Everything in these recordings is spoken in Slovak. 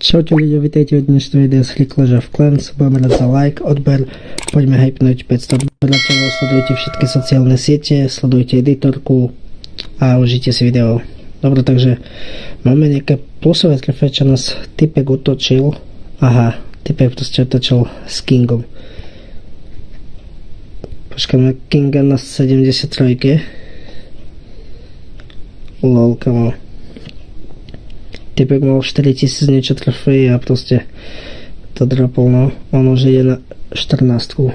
Čaute ľudia, vítajte v dnešnom videu z Clash of Clans. Budeme rád za like, odber, poďme hypnúť 500 odberateľov, sledujte všetky sociálne siete, sledujte editorku a užite si video. Dobre, takže máme nejaké plusové trofeje, čo nás typek utočil. Aha, typek proste utočil s Kingom. Počkáme Kinga na 73. Lol, kamo. Typek mal 4000 niečo trofejí a proste to dropol, no. On už ide na 14.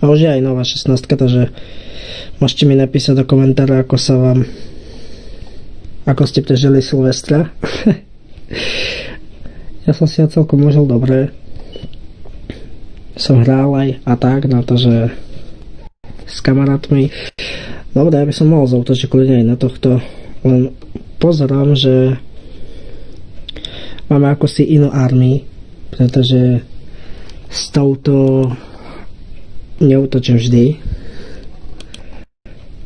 A už je aj nová 16, takže môžete mi napísať do komentára, ako ste prežili Silvestra. Ja som si ho celkom užil dobre. Som hral aj a tak na to, že s kamarátmi. Dobre, ja by som mohol zautočiť kľudne aj na tohto, len pozerám, že máme ako si inú armii, pretože s touto neútočím vždy.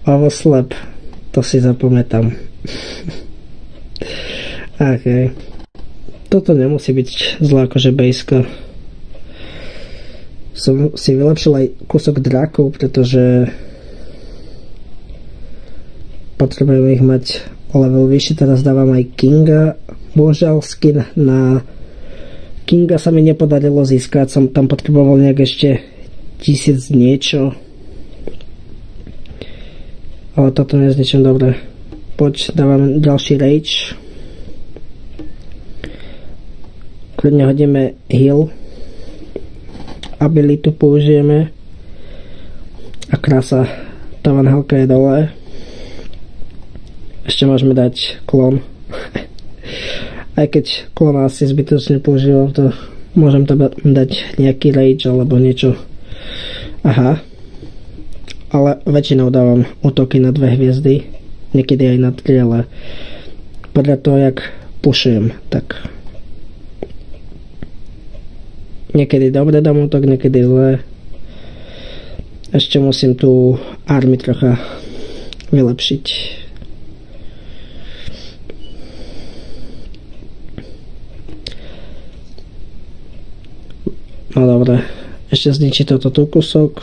Ovoslep, to si zapamätám. Ok. Toto nemusí byť zlá akože bejska. Som si vylepšil aj kúsok drakov, pretože potrebujem ich mať o level vyššie. Teraz dávam aj Kinga. Bohužiaľ skin na Kinga sa mi nepodarilo získať, som tam potreboval nejak ešte 1000 niečo, ale toto nezničím. Dobre, poď, dávam ďalší rage, kľudne hodíme heal, abilitu použijeme a krása, tá vanhalka je dole, ešte môžeme dať klon. Aj keď klona asi zbytočne používam, to môžem tam dať nejaký rage alebo niečo. Aha. Ale väčšinou dávam útoky na 2 hviezdy, niekedy aj na 3, ale podľa toho, jak pushujem, tak niekedy dobre dám útok, niekedy zle. Ešte musím tú army trocha vylepšiť. No dobre, ešte zničí toto tu kúsok,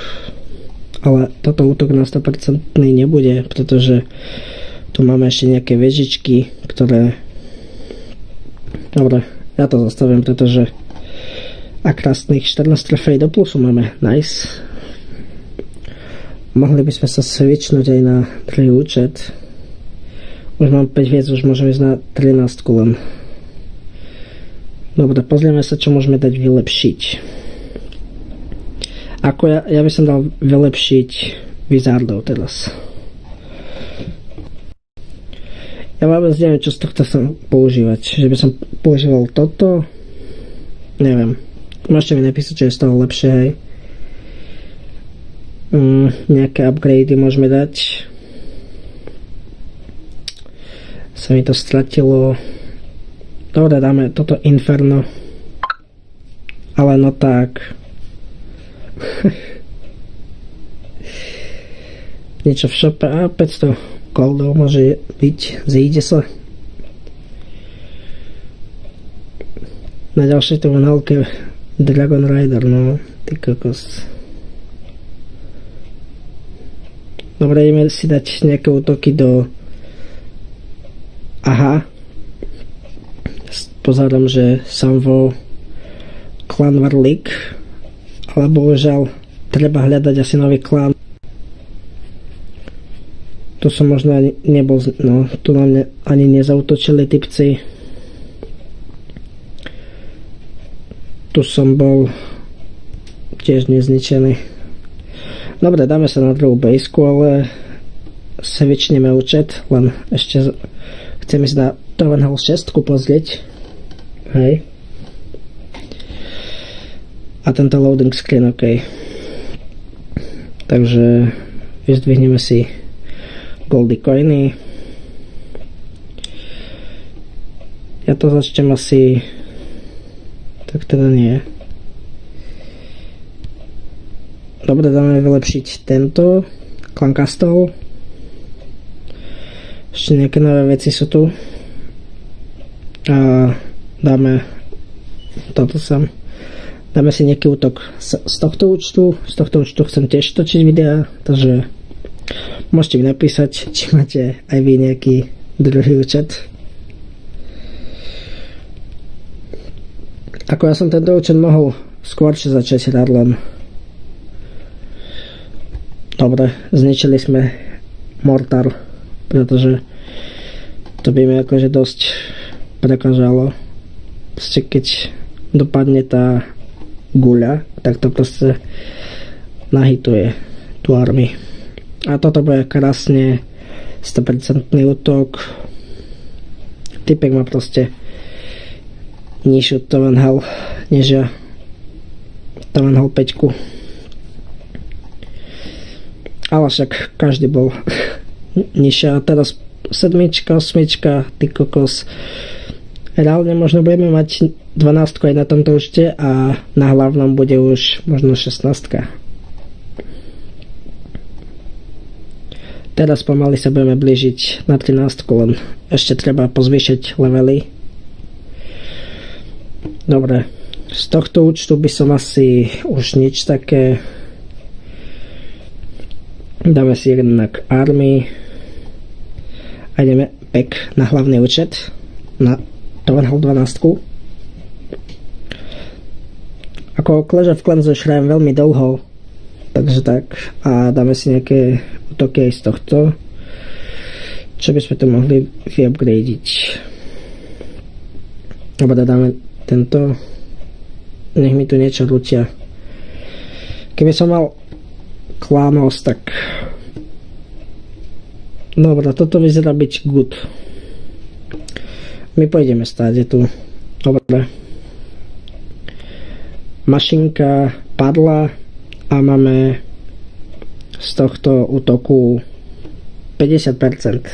ale toto útok na 100% nebude, pretože tu máme ešte nejaké vežičky, ktoré... Dobre, ja to zastavím, pretože a krásnych 14 trofej do plusu máme, nice. Mohli by sme sa switchnúť aj na druhý účet. Už mám 5 hviezd, už môžeme ísť na 13 len. Dobre, pozrieme sa, čo môžeme dať vylepšiť. Ako ja by som dal vylepšiť Wizardov teraz. Ja vôbec neviem, čo z tohto chcem používať. Že by som používal toto. Neviem. Môžete mi napísať, čo je z toho lepšie, hej. Nejaké upgrady môžeme dať. Sa mi to stratilo. Dobre, dáme toto Inferno. Ale no tak. Niečo v shope a 500 goldov môže byť, zíde sa. Na ďalšej to vanhalke Dragon Rider, no ty kokos. Dobre, ideme si dať nejaké útoky do... Aha, pozerám, že Samvo Clan War League, ale bohužiaľ treba hľadať asi nový klán. Tu som možno ani nebol, no tu na mňa ani nezautočili typci. Tu som bol tiež nezničený. Dobre, dáme sa na druhú bejsku, ale switchneme účet, len ešte chcem ísť na Tovenhall 6 pozrieť. Hej. A tento loading screen, ok. Takže vyzdvihneme si goldy coiny. Ja to začnem asi... Tak teda nie. Dobre, dáme vylepšiť tento Clan Castle. Ešte nejaké nové veci sú tu. A dáme toto sem. Dáme si nejaký útok z tohto účtu. Z tohto účtu chcem tiež točiť videa, takže môžete mi napísať, či máte aj vy nejaký druhý účet. Ako ja som tento účet mohol skôršie začať hrať, len dobre, zničili sme mortar, pretože to by mi akože dosť prekážalo. Proste keď dopadne tá guľa, tak to proste nahituje tú army. A toto bude krásne 100% útok. Typek má proste nižšiu Tovenhal než ja. Tovenhal 5. Ale však každý bol nižšia. A teraz 7, 8, ty kokos. Reálne možno budeme mať 12 aj na tomto účte a na hlavnom bude už možno 16. Teraz pomaly sa budeme blížiť na 13, len ešte treba pozvýšiť levely. Dobre, z tohto účtu by som asi už nič také. Dáme si jednak army a ideme back na hlavný účet na Tovenhal 12. Ako Clash of Clans už hrajem veľmi dlho, takže tak, a dáme si nejaké útoky aj z tohto, čo by sme to mohli vyupgradeiť. Dobre, dáme tento, nech mi tu niečo rutia. Keby som mal Klanos, tak dobre, toto vyzerá byť good. My pôjdeme stáť, je tu dobre. Mašinka padla a máme z tohto útoku 50%,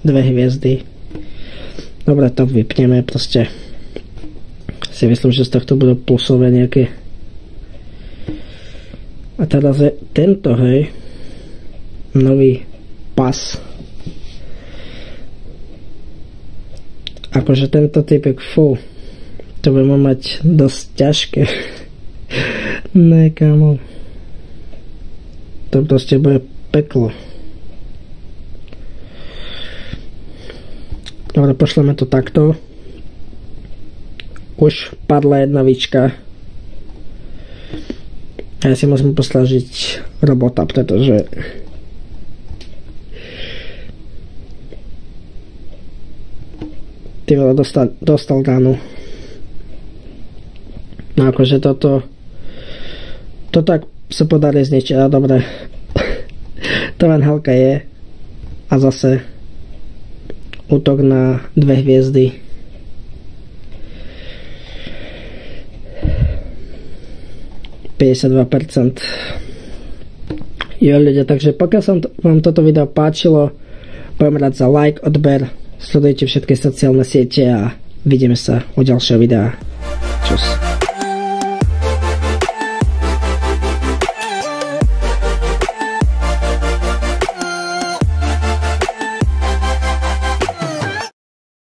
2 hviezdy. Dobre, to vypneme, proste si myslím, že z tohto budú plusové nejaké. A teraz je tento, hej, nový pas. Akože tento typek, fú, to budeme mať dosť ťažké. Ne, kámo. To proste bude peklo. Dobre, pošleme to takto. Už padla jedna výčka. A ja si musím poslažiť robota, pretože ty vole, dostal ránu. No akože toto tak sa podarí zničiť, ale dobre. Tovenhalka je a zase útok na 2 hviezdy. %. Jo ľudia, takže pokiaľ sa vám toto video páčilo, budem rád za like, odber, sledujte všetky sociálne siete a vidíme sa u ďalšieho videa. Čus.